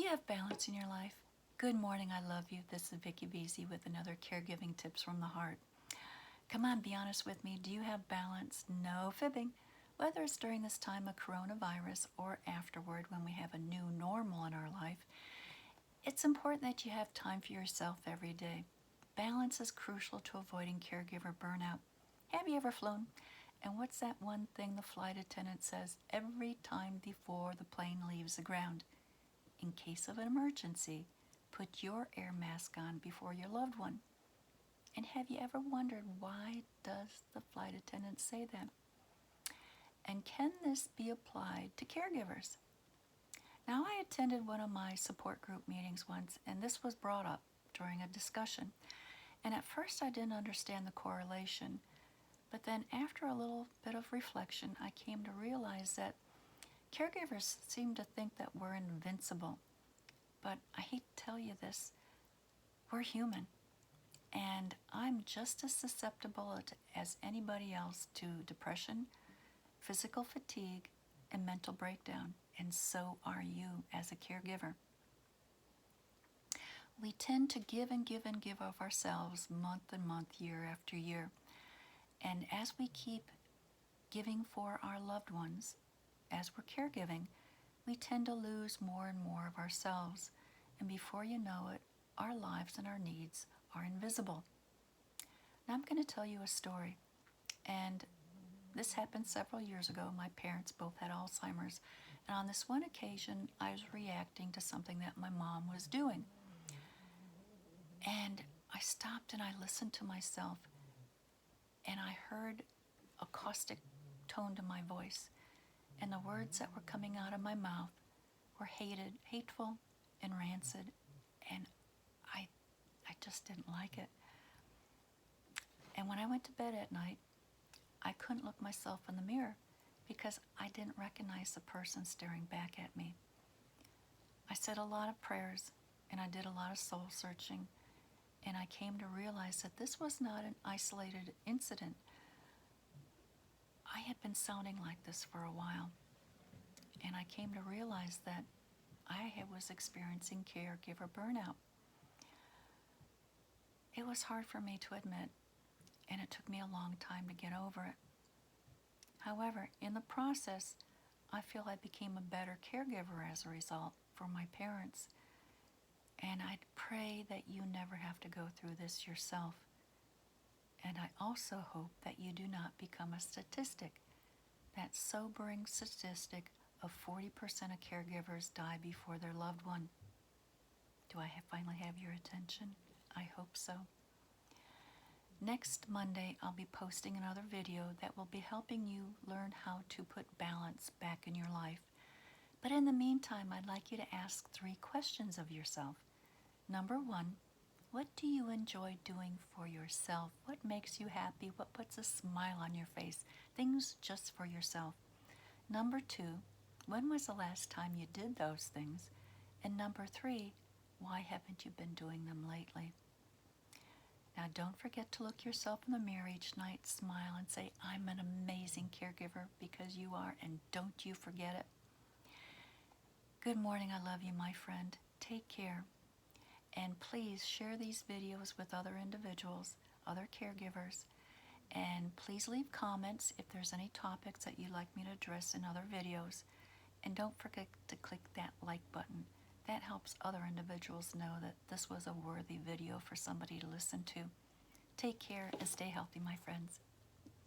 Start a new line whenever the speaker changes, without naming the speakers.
you have balance in your life? Good morning, I love you. This is Vicki Beasy with another Caregiving Tips from the Heart. Come on, be honest with me. Do you have balance? No fibbing. Whether it's during this time of coronavirus or afterward when we have a new normal in our life, it's important that you have time for yourself every day. Balance is crucial to avoiding caregiver burnout. Have you ever flown? And what's that one thing the flight attendant says every time before the plane leaves the ground? In case of an emergency, put your air mask on before your loved one. And have you ever wondered why does the flight attendant say that? And can this be applied to caregivers? Now, I attended one of my support group meetings once, and this was brought up during a discussion. And at first I didn't understand the correlation, but then after a little bit of reflection, I came to realize that caregivers seem to think that we're invincible. But I hate to tell you this, we're human. And I'm just as susceptible as anybody else to depression, physical fatigue, and mental breakdown. And so are you as a caregiver. We tend to give and give and give of ourselves month and month, year after year. And as we keep giving for our loved ones, as we're caregiving, we tend to lose more and more of ourselves. And before you know it, our lives and our needs are invisible. Now I'm going to tell you a story. And this happened several years ago. My parents both had Alzheimer's. And on this one occasion, I was reacting to something that my mom was doing. And I stopped and I listened to myself. And I heard a caustic tone to my voice. And the words that were coming out of my mouth were hateful and rancid. And I just didn't like it. And when I went to bed at night, I couldn't look myself in the mirror because I didn't recognize the person staring back at me. I said a lot of prayers and I did a lot of soul searching, and I came to realize that this was not an isolated incident. I had been sounding like this for a while, and I came to realize that I was experiencing caregiver burnout. It was hard for me to admit, and it took me a long time to get over it. However, in the process, I feel I became a better caregiver as a result for my parents. And I pray that you never have to go through this yourself. And I also hope that you do not become a statistic. That sobering statistic of 40% of caregivers die before their loved one. Do I finally have your attention? I hope so. Next Monday, I'll be posting another video that will be helping you learn how to put balance back in your life. But in the meantime, I'd like you to ask 3 questions of yourself. Number 1, what do you enjoy doing for yourself? What makes you happy? What puts a smile on your face? Things just for yourself. Number 2, when was the last time you did those things? And number 3, why haven't you been doing them lately? Now don't forget to look yourself in the mirror each night, smile, and say, I'm an amazing caregiver, because you are, and don't you forget it. Good morning, I love you, my friend. Take care. And please share these videos with other individuals, other caregivers. And please leave comments if there's any topics that you'd like me to address in other videos. And don't forget to click that like button. That helps other individuals know that this was a worthy video for somebody to listen to. Take care and stay healthy, my friends.